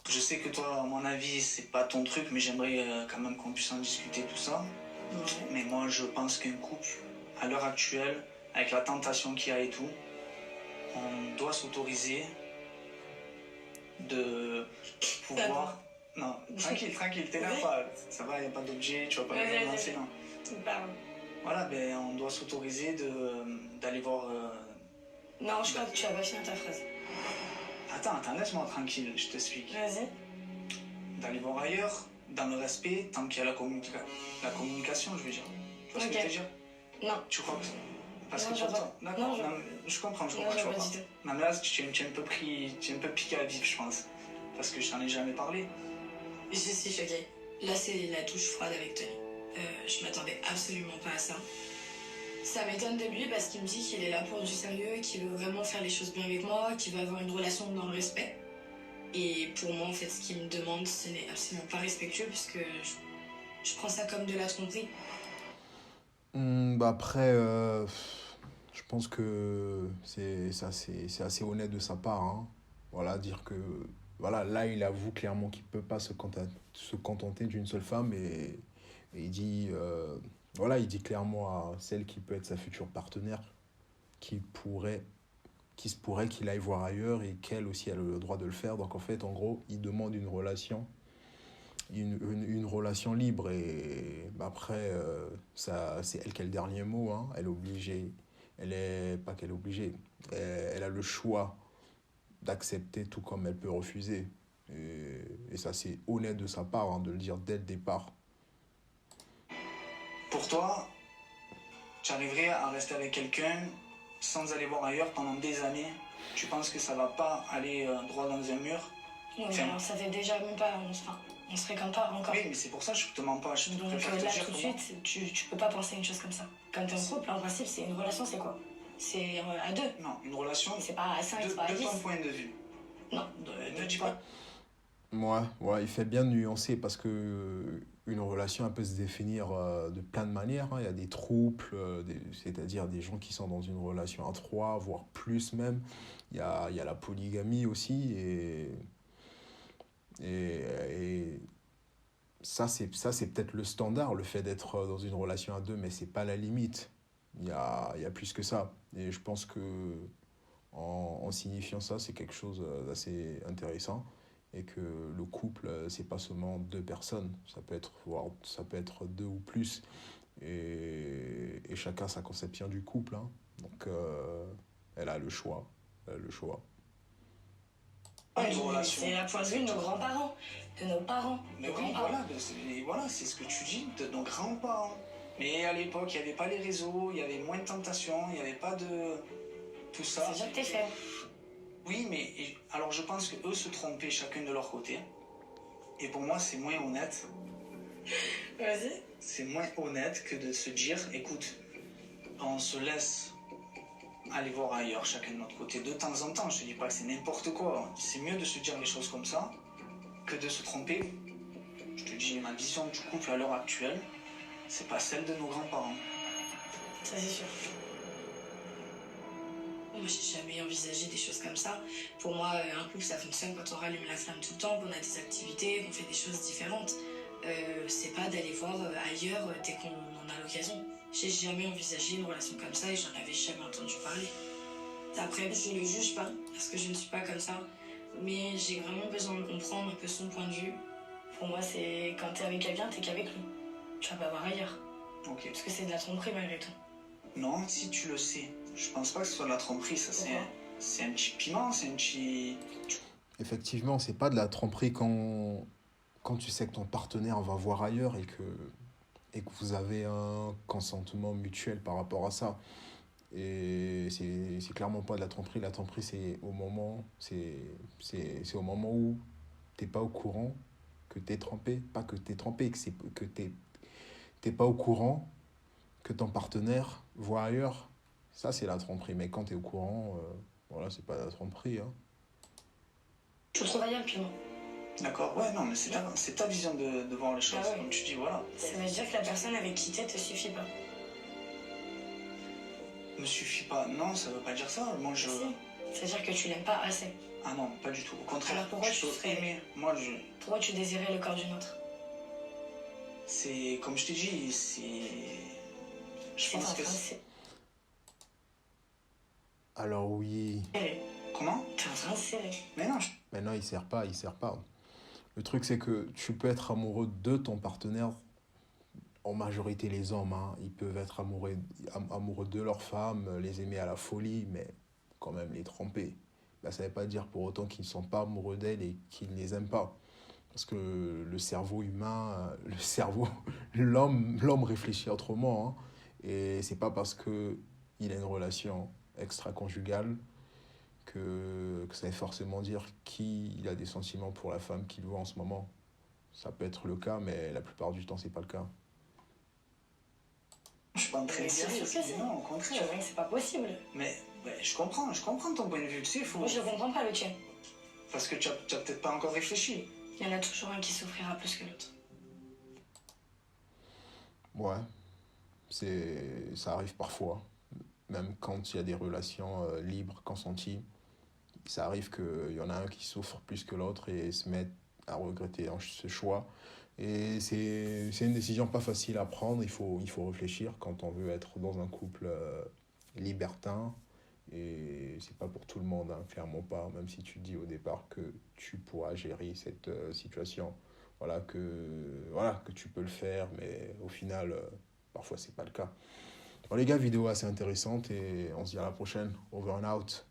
Je sais que toi, à mon avis, c'est pas ton truc, mais j'aimerais quand même qu'on puisse en discuter tout ça. Ouais. Mais moi, je pense qu'un couple, à l'heure actuelle, avec la tentation qu'il y a et tout, on doit s'autoriser de pouvoir... Non, tranquille, t'énerve pas. Ça va, il n'y a pas d'objet, tu vas pas me lancer, non. Pardon. Voilà, ben, on doit s'autoriser d'aller voir... Non, je crois que tu as pas fini ta phrase. Attends, laisse-moi tranquille, je t'explique. Vas-y. D'aller voir ailleurs, dans le respect, tant qu'il y a la communication, je veux dire. Tu vois ce que je veux dire? Non. Tu crois que... Parce non, que pour toi... Non, D'accord, je comprends, tu vois pas. Non, mais là, tu es un peu piqué à vif, je pense. Parce que je t'en ai jamais parlé. Je suis choquée. Là, c'est la touche froide avec Tony. Je m'attendais absolument pas à ça. Ça m'étonne de lui parce qu'il me dit qu'il est là pour du sérieux, qu'il veut vraiment faire les choses bien avec moi, qu'il veut avoir une relation dans le respect. Et pour moi, en fait, ce qu'il me demande, ce n'est absolument pas respectueux puisque je prends ça comme de la tromperie. Après, je pense que c'est assez honnête de sa part, hein. Voilà, dire que voilà, là, il avoue clairement qu'il ne peut pas se contenter d'une seule femme et il dit, voilà, il dit clairement à celle qui peut être sa future partenaire qu'il pourrait, qu'il se pourrait qu'il aille voir ailleurs et qu'elle aussi a le droit de le faire. Donc en fait, en gros, il demande une relation libre et après ça c'est elle qui a le dernier mot, hein. Elle est obligée, elle est pas qu'elle est obligée, elle a le choix d'accepter tout comme elle peut refuser et ça c'est honnête de sa part, hein, de le dire dès le départ. Pour toi, tu arriverais à rester avec quelqu'un sans aller voir ailleurs pendant des années? Tu penses que ça va pas aller droit dans un mur? Oui, mais alors ça fait déjà même pas... on se fréquente pas encore. Oui, mais c'est pour ça que je te mens pas. Donc là, tout de suite, tu peux pas penser à une chose comme ça. Quand t'es en couple, en principe, c'est une relation, c'est quoi? C'est à deux. Non, une relation... C'est pas à 5, c'est pas à 10. De ton point de vue. Non. Ne dis pas... Ouais, il fait bien de nuancer parce que une relation elle peut se définir de plein de manières, hein. Il y a des trouples, c'est-à-dire des gens qui sont dans une relation à trois, voire plus même. Il y a la polygamie aussi et ça c'est peut-être le standard, le fait d'être dans une relation à deux, mais c'est pas la limite. Il y a plus que ça. Et je pense que en signifiant ça, c'est quelque chose d'assez intéressant. Et que le couple, c'est pas seulement deux personnes, ça peut être deux ou plus. Et chacun sa conception du couple, hein. Donc, elle a le choix. Elle a le choix. C'est la point de vue de nos grands-parents, de nos parents. Mais oui, voilà, c'est ce que tu dis, de nos grands-parents. Mais à l'époque, il n'y avait pas les réseaux, il y avait moins de tentations, il n'y avait pas de tout ça. C'est déjà que t'es fait. Oui, mais alors je pense qu'eux se trompaient chacun de leur côté. Et pour moi, c'est moins honnête. Vas-y. C'est moins honnête que de se dire, écoute, on se laisse aller voir ailleurs, chacun de notre côté, de temps en temps. Je te dis pas que c'est n'importe quoi. C'est mieux de se dire les choses comme ça que de se tromper. Je te dis, ma vision du couple à l'heure actuelle, c'est pas celle de nos grands-parents. Ça, c'est sûr. Moi, j'ai jamais envisagé des choses comme ça. Pour moi, un couple, ça fonctionne quand on rallume la flamme tout le temps, qu'on a des activités, qu'on fait des choses différentes. C'est pas d'aller voir ailleurs dès qu'on en a l'occasion. J'ai jamais envisagé une relation comme ça et j'en avais jamais entendu parler. Après, je le juge pas, parce que je ne suis pas comme ça. Mais j'ai vraiment besoin de comprendre un peu son point de vue. Pour moi, c'est quand t'es avec quelqu'un, t'es qu'avec lui. Tu vas pas voir ailleurs. Ok. Parce que c'est de la tromperie malgré tout. Non, si tu le sais. Je pense pas que ce soit de la tromperie, ça c'est un petit piment, c'est un petit... Effectivement, c'est pas de la tromperie quand tu sais que ton partenaire va voir ailleurs et que vous avez un consentement mutuel par rapport à ça. Et c'est clairement pas de la tromperie. La tromperie, c'est au moment où t'es pas au courant que t'es trompé. Pas que t'es trompé, que t'es pas au courant que ton partenaire voit ailleurs. Ça, c'est la tromperie. Mais quand t'es au courant, voilà, c'est pas la tromperie, hein. Je trouve rien le piment. D'accord, ouais, non, mais c'est ta vision de voir les choses. Ah ouais. Comme tu dis, voilà. Ça veut dire que la personne avec qui t'es te suffit pas. Me suffit pas. Non, ça veut pas dire ça. Moi, je... Si. C'est-à-dire que tu l'aimes pas assez. Ah non, pas du tout. Au contraire, Alors pourquoi je tu peux serais- aimer. Moi, Pourquoi tu désirais le corps d'une autre? c'est comme je t'ai dit, je C'est en pense train que de c'est... Alors oui, serrer. Comment? T'es en train de serrer. Mais non, maintenant il sert pas, il sert pas. Le truc c'est que tu peux être amoureux de ton partenaire, en majorité les hommes, hein, ils peuvent être amoureux de leur femme, les aimer à la folie, mais quand même les tromper. Ben, ça ne veut pas dire pour autant qu'ils ne sont pas amoureux d'elles et qu'ils ne les aiment pas. Parce que le cerveau humain, l'homme réfléchit autrement, hein. Et c'est pas parce qu'il a une relation extra-conjugale que ça veut forcément dire qu'il a des sentiments pour la femme qu'il voit en ce moment. Ça peut être le cas, mais la plupart du temps, c'est pas le cas. je suis pas en train de Mais bien sérieux. sûr que si. Non, au Tu contraire. vois que c'est pas possible. Mais ouais, je comprends ton point de vue. Tu sais, faut... Moi, je comprends pas le tien. Parce que tu as peut-être pas encore réfléchi. Il y en a toujours un qui souffrira plus que l'autre. Ouais, ça arrive parfois. Même quand il y a des relations libres, consenties, ça arrive qu'il y en a un qui souffre plus que l'autre et se met à regretter ce choix. Et c'est une décision pas facile à prendre, il faut réfléchir quand on veut être dans un couple libertin. Et c'est pas pour tout le monde, hein, clairement pas, même si tu dis au départ que tu pourras gérer cette situation. Voilà, que tu peux le faire, mais au final, parfois c'est pas le cas. Bon les gars, vidéo assez intéressante et on se dit à la prochaine. Over and out.